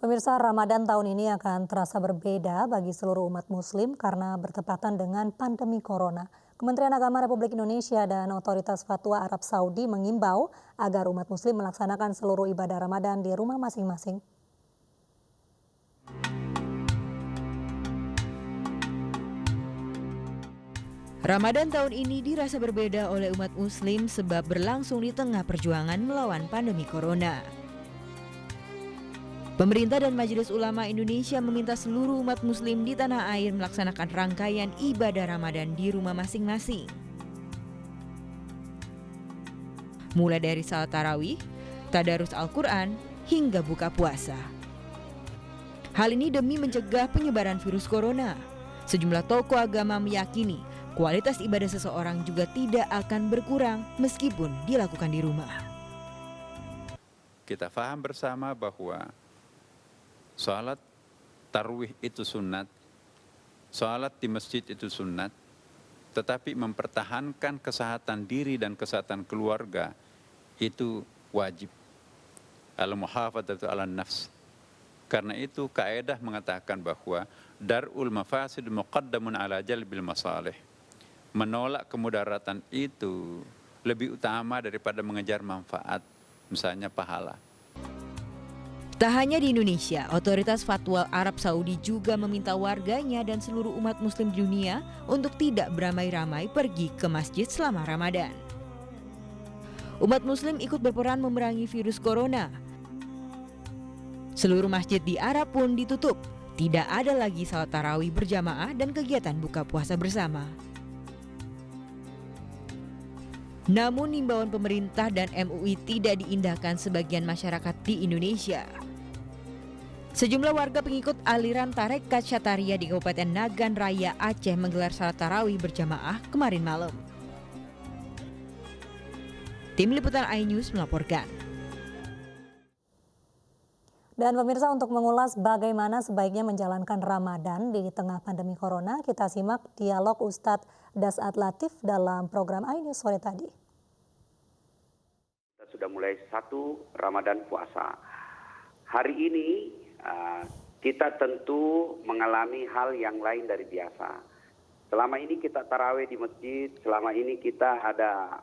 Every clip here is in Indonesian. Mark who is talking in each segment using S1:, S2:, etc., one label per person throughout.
S1: Pemirsa, Ramadan tahun ini akan terasa berbeda bagi seluruh umat Muslim karena bertepatan dengan pandemi Corona. Kementerian Agama Republik Indonesia dan Otoritas Fatwa Arab Saudi mengimbau agar umat Muslim melaksanakan seluruh ibadah Ramadan di rumah masing-masing.
S2: Ramadan tahun ini dirasa berbeda oleh umat Muslim sebab berlangsung di tengah perjuangan melawan pandemi Corona. Pemerintah dan Majelis Ulama Indonesia meminta seluruh umat Muslim di tanah air melaksanakan rangkaian ibadah Ramadan di rumah masing-masing. Mulai dari salat tarawih, tadarus Al-Quran, hingga buka puasa. Hal ini demi mencegah penyebaran virus corona. Sejumlah tokoh agama meyakini kualitas ibadah seseorang juga tidak akan berkurang meskipun dilakukan di rumah.
S3: Kita paham bersama bahwa salat tarawih itu sunat, salat di masjid itu sunat, tetapi mempertahankan kesehatan diri dan kesehatan keluarga itu wajib. Al-muhafadzatu 'alan nafs. Karena itu kaidah mengatakan bahwa dar'ul mafasid muqaddamun 'ala jalbil masalih. Menolak kemudaratan itu lebih utama daripada mengejar manfaat, misalnya pahala.
S2: Tak hanya di Indonesia, Otoritas Fatwa Arab Saudi juga meminta warganya dan seluruh umat Muslim di dunia untuk tidak beramai-ramai pergi ke masjid selama Ramadan. Umat Muslim ikut berperan memerangi virus corona. Seluruh masjid di Arab pun ditutup. Tidak ada lagi salat tarawih berjamaah dan kegiatan buka puasa bersama. Namun himbauan pemerintah dan MUI tidak diindahkan sebagian masyarakat di Indonesia. Sejumlah warga pengikut aliran Tarekat Syataria di Kabupaten Nagan Raya, Aceh menggelar salat tarawih berjamaah kemarin malam. Tim Liputan iNews melaporkan.
S1: Dan pemirsa, untuk mengulas bagaimana sebaiknya menjalankan Ramadan di tengah pandemi Corona, kita simak dialog Ustadz Das'ad Latif dalam program iNews sore tadi.
S4: Kita sudah mulai 1 Ramadan puasa. Hari ini kita tentu mengalami hal yang lain dari biasa. Selama ini kita tarawih di masjid, selama ini kita ada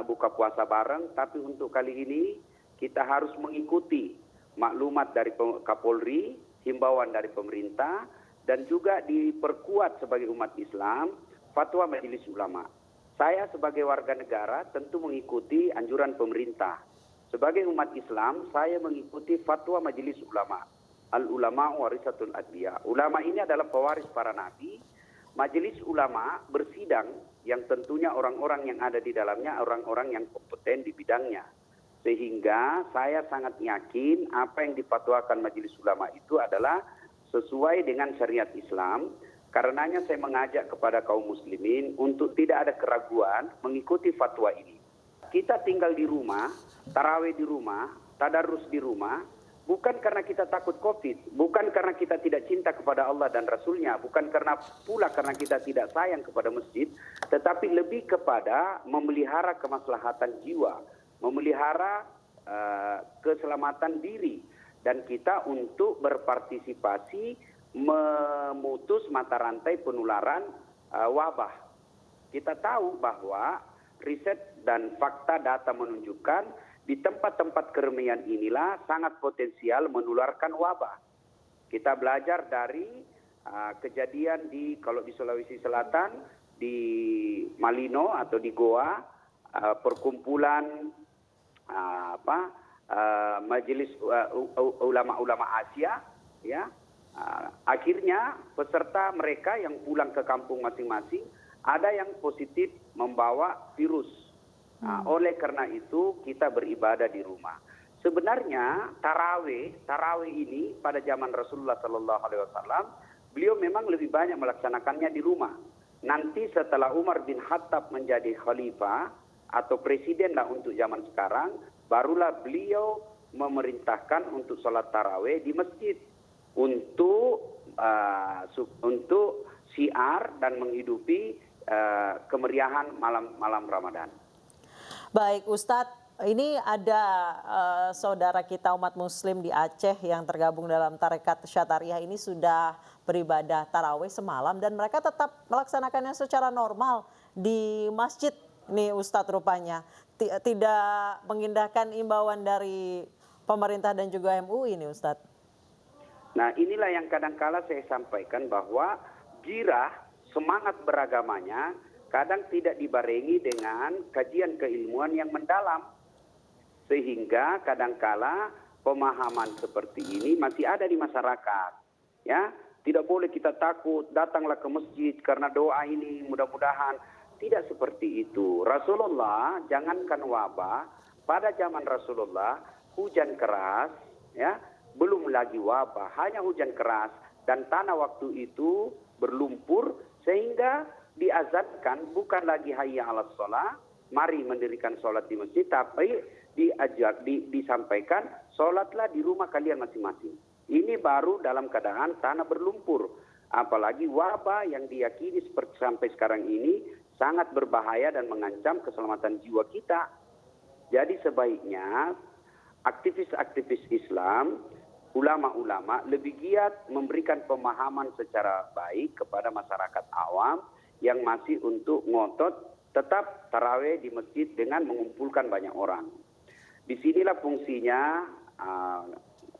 S4: buka puasa bareng, tapi untuk kali ini kita harus mengikuti maklumat dari Kapolri, himbauan dari pemerintah, dan juga diperkuat sebagai umat Islam, fatwa Majelis Ulama. Saya sebagai warga negara tentu mengikuti anjuran pemerintah. Sebagai umat Islam, saya mengikuti fatwa Majelis Ulama. Al-ulama warisatul anbiya. Ulama ini adalah pewaris para nabi. Majelis Ulama bersidang yang tentunya orang-orang yang ada di dalamnya, orang-orang yang kompeten di bidangnya. Sehingga saya sangat yakin apa yang difatwakan Majelis Ulama itu adalah sesuai dengan syariat Islam. Karenanya saya mengajak kepada kaum muslimin untuk tidak ada keraguan mengikuti fatwa ini. Kita tinggal di rumah, tarawih di rumah, tadarus di rumah, bukan karena kita takut COVID, bukan karena kita tidak cinta kepada Allah dan Rasulnya, bukan karena kita tidak sayang kepada masjid, tetapi lebih kepada memelihara kemaslahatan jiwa, memelihara keselamatan diri, dan kita untuk berpartisipasi memutus mata rantai penularan wabah. Kita tahu bahwa riset dan fakta data menunjukkan di tempat-tempat keramaian inilah sangat potensial menularkan wabah. Kita belajar dari kejadian kalau di Sulawesi Selatan, di Malino atau di Goa, perkumpulan Majelis Ulama Asia, ya. Akhirnya peserta mereka yang pulang ke kampung masing-masing ada yang positif membawa virus. Oleh karena itu kita beribadah di rumah. Sebenarnya tarawih ini pada zaman Rasulullah SAW, beliau memang lebih banyak melaksanakannya di rumah. Nanti setelah Umar bin Khattab menjadi khalifah atau presiden lah untuk zaman sekarang, barulah beliau memerintahkan untuk sholat tarawih di masjid untuk syiar dan menghidupi kemeriahan malam Ramadan.
S5: Baik Ustadz, ini ada saudara kita umat muslim di Aceh yang tergabung dalam tarekat Syatariah ini sudah beribadah tarawih semalam dan mereka tetap melaksanakannya secara normal di masjid nih Ustadz rupanya. Tidak mengindahkan imbauan dari pemerintah dan juga MUI ini Ustadz.
S4: Nah inilah yang kadang-kala saya sampaikan bahwa girah semangat beragamanya kadang tidak dibarengi dengan kajian keilmuan yang mendalam. Sehingga kadangkala pemahaman seperti ini masih ada di masyarakat. Ya, tidak boleh kita takut, datanglah ke masjid karena doa ini mudah-mudahan. Tidak seperti itu. Rasulullah, jangankan wabah, pada zaman Rasulullah hujan keras, ya, belum lagi wabah, hanya hujan keras dan tanah waktu itu berlumpur sehingga diazankan bukan lagi hayya 'alas shalah, mari mendirikan sholat di masjid, tapi disampaikan sholatlah di rumah kalian masing-masing. Ini baru dalam keadaan tanah berlumpur. Apalagi wabah yang diyakini seperti sampai sekarang ini sangat berbahaya dan mengancam keselamatan jiwa kita. Jadi sebaiknya aktivis-aktivis Islam, ulama-ulama lebih giat memberikan pemahaman secara baik kepada masyarakat awam yang masih untuk ngotot tetap tarawih di masjid dengan mengumpulkan banyak orang. Disinilah fungsinya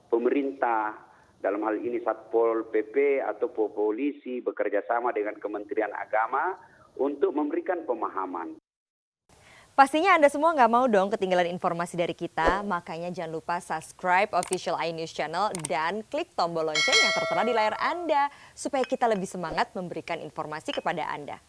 S4: pemerintah, dalam hal ini Satpol PP atau polisi bekerja sama dengan Kementerian Agama untuk memberikan pemahaman.
S6: Pastinya Anda semua nggak mau dong ketinggalan informasi dari kita, makanya jangan lupa subscribe Official iNews Channel dan klik tombol lonceng yang tertera di layar Anda supaya kita lebih semangat memberikan informasi kepada Anda.